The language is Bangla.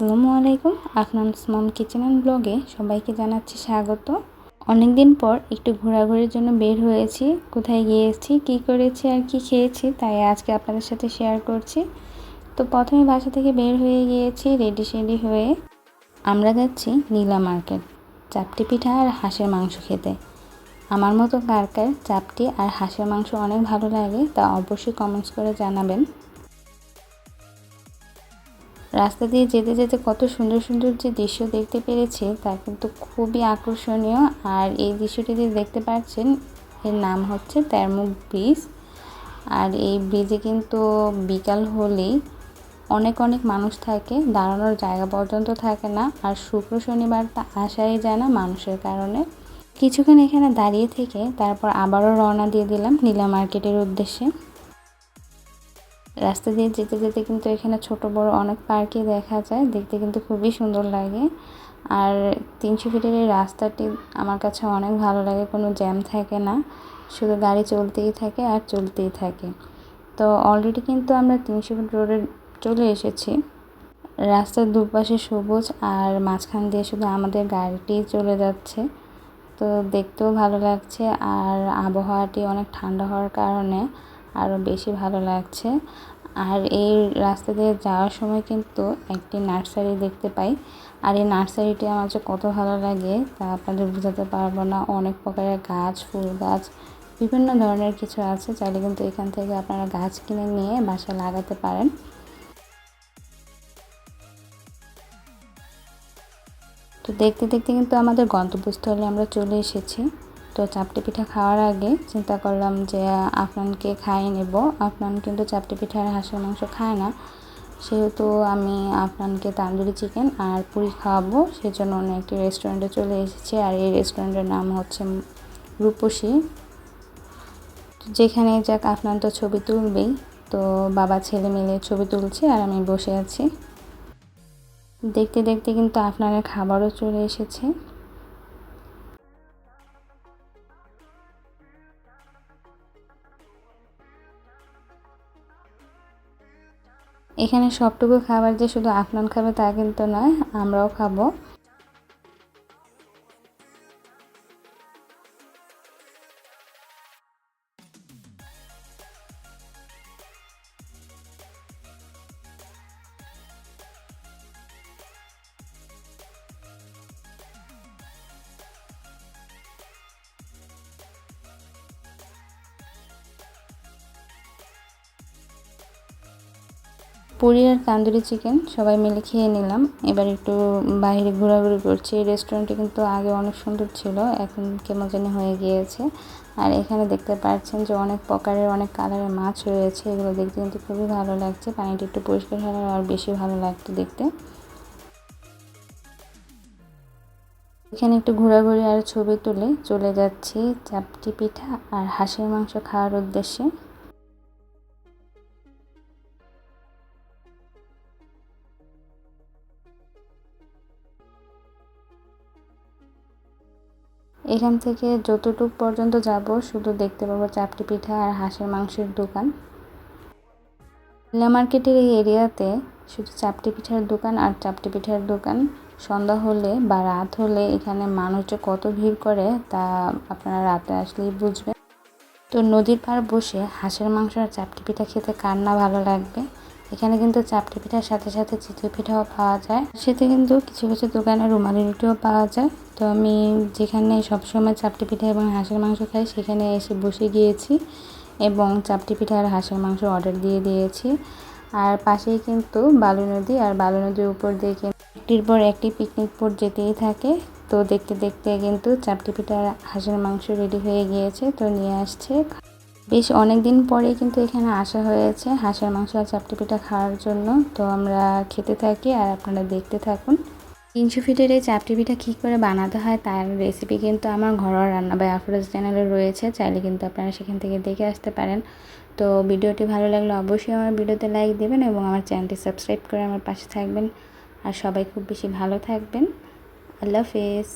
আসসালামু আলাইকুম। আফনানস মম কিচেন অ্যান্ড ব্লগে সবাইকে জানাচ্ছি স্বাগত। অনেক দিন পর একটু ঘোরাঘুরির জন্য বের হয়েছি। কোথায় গিয়েছি, কি করেছি আর কি খেয়েছি তাই আজকে আপনাদের সাথে শেয়ার করছি। তো প্রথমে বাসা থেকে বের হয়ে গিয়েছি রেডি হয়ে। আমরা যাচ্ছি নীলা মার্কেট চাপটি পিঠা আর হাঁসের মাংস খেতে। আমার মতো কার কার চাপটি আর হাঁসের মাংস অনেক ভালো লাগে তা অবশ্যই কমেন্টস করে জানাবেন। রাস্তা দিয়ে যেতে যেতে কত সুন্দর সুন্দর যে দৃশ্য দেখতে পেরেছি তা কিন্তু খুবই আকর্ষণীয়। আর এই দৃশ্যটি যে দেখতে পাচ্ছেন এর নাম হচ্ছে তেরমুখ ব্রিজ। আর এই ব্রিজে কিন্তু বিকাল হলেই অনেক মানুষ থাকে, দাঁড়ানোর জায়গা পর্যন্ত থাকে না। আর শুক্র শনিবার তা আসাই যায় না মানুষের কারণে। কিছুক্ষণ এখানে দাঁড়িয়ে থেকে তারপর আবারও রওনা দিয়ে দিলাম নীলা মার্কেটের উদ্দেশ্যে। রাস্তা দিয়ে যেতে যেতে কিন্তু এখানে ছোট বড় অনেক পার্কই দেখা যায়, দেখতে কিন্তু খুবই সুন্দর লাগে। আর 300 ফিটের এই রাস্তাটি আমার কাছে অনেক ভালো লাগে, কোনো জ্যাম থাকে না, শুধু গাড়ি চলতেই থাকে আর চলতেই থাকে। তো অলরেডি কিন্তু আমরা 300 ফিট রোডে চলে এসেছি। রাস্তার দুপাশে সবুজ আর মাঝখান দিয়ে শুধু আমাদের গাড়িটি চলে যাচ্ছে। তো দেখতেও ভালো লাগছে আর আবহাওয়াটি অনেক ঠান্ডা হওয়ার কারণে আরও বেশি ভালো লাগছে। আর এই রাস্তা দিয়ে যাওয়ার সময় কিন্তু একটি নার্সারি দেখতে পাই। আর এই নার্সারিটি আমার যে কত ভালো লাগে তা আপনাদের বোঝাতে পারবো না। অনেক প্রকারের গাছ, ফুল গাছ, বিভিন্ন ধরনের কিছু আছে। চাইলে কিন্তু এখান থেকে আপনারা গাছ কিনে নিয়ে বাসায় লাগাতে পারেন। তো দেখতে দেখতে কিন্তু আমাদের গন্তব্যস্থলে আমরা চলে এসেছি। তো চাপটি পিঠা খাওয়ার আগে চিন্তা করলাম যে আফনানকে খাইয়ে নেব। আফনান কিন্তু চাপটি পিঠা আর হাঁসের মাংস খায় না, সেহেতু আমি আফনানকে তান্দুরি চিকেন আর পুরি খাওয়াবো, সেজন্য অন্য একটি রেস্টুরেন্টে চলে এসেছি। আর এই রেস্টুরেন্টের নাম হচ্ছে রূপসী। যেখানে যাক আফনান তো ছবি তুলবেই, তো বাবা ছেলে মিলে ছবি তুলছে আর আমি বসে আছি। দেখতে দেখতে কিন্তু আফনানের খাবারও চলে এসেছে। এখানে সবটুকু খাবার যে শুধু আফনান খাবে তা কিন্তু নয়, আমরাও খাবো। পুরি আর তান্দুরি চিকেন সবাই মিলে খেয়ে নিলাম। এবার একটু বাইরে ঘোরাঘুরি করছি। এই রেস্টুরেন্টটি কিন্তু আগে অনেক সুন্দর ছিল, এখন কেমন জানি হয়ে গিয়েছে। আর এখানে দেখতে পাচ্ছেন যে অনেক প্রকারের অনেক কালারের মাছ রয়েছে, এগুলো দেখতে কিন্তু খুবই ভালো লাগছে। পানিটা একটু পরিষ্কার হলে আর বেশি ভালো লাগতো দেখতে। এখানে একটু ঘোরাঘুরি আর ছবি তুলে চলে যাচ্ছি চাপটি পিঠা আর হাঁসের মাংস খাওয়ার উদ্দেশ্যে। এখান থেকে যতটুক পর্যন্ত যাব শুধু দেখতে পাবো চাপটি পিঠা আর হাঁসের মাংসের দোকান। নীলা মার্কেটের এই এরিয়াতে শুধু চাপটি পিঠার দোকান আর চাপটি পিঠার দোকান। সন্ধ্যা হলে বা রাত হলে এখানে মানুষ যে কত ভিড় করে তা আপনারা রাতে আসলেই বুঝবেন। তো নদীর পাড় বসে হাঁসের মাংস আর চাপটি পিঠা খেতে কার না ভালো লাগবে। এখানে কিন্তু চাপটি পিঠার সাথে সাথে চিতই পিঠাও পাওয়া যায়, সেতে কিন্তু কিছু কিছু দোকানে রুমালি রুটিও পাওয়া যায়। তো আমি যেখানে সবসময় চাপটি পিঠা এবং হাঁসের মাংস খাই সেখানে এসে বসে গিয়েছি এবং চাপটি পিঠা আর হাঁসের মাংস অর্ডার দিয়ে দিয়েছি। আর পাশেই কিন্তু বালু নদী, আর বালু নদীর উপর দিয়ে একটির পর একটি পিকনিক স্পট যেতেই থাকে। তো দেখতে দেখতে কিন্তু চাপটি পিঠা আর হাঁসের মাংস রেডি হয়ে গিয়েছে, তো নিয়ে আসছে। বেশ অনেক দিন পরেই কিন্তু এখানে আসা হয়েছে হাঁসের মাংস আর চাপটি পিঠা খাওয়ার জন্য। তো আমরা খেতে থাকি আর আপনারা দেখতে থাকুন। 300 ফিটের এই চাপটি পিঠা কী করে বানাতে হয় তার রেসিপি কিন্তু আমার ঘরোয়া রান্না বাই আফরোজ চ্যানেলে রয়েছে, চাইলে কিন্তু আপনারা সেখান থেকে দেখে আসতে পারেন। তো ভিডিওটি ভালো লাগলে অবশ্যই আমার ভিডিওতে লাইক দেবেন এবং আমার চ্যানেলটি সাবস্ক্রাইব করে আমার পাশে থাকবেন। আর সবাই খুব বেশি ভালো থাকবেন। আল্লাহ হাফেজ।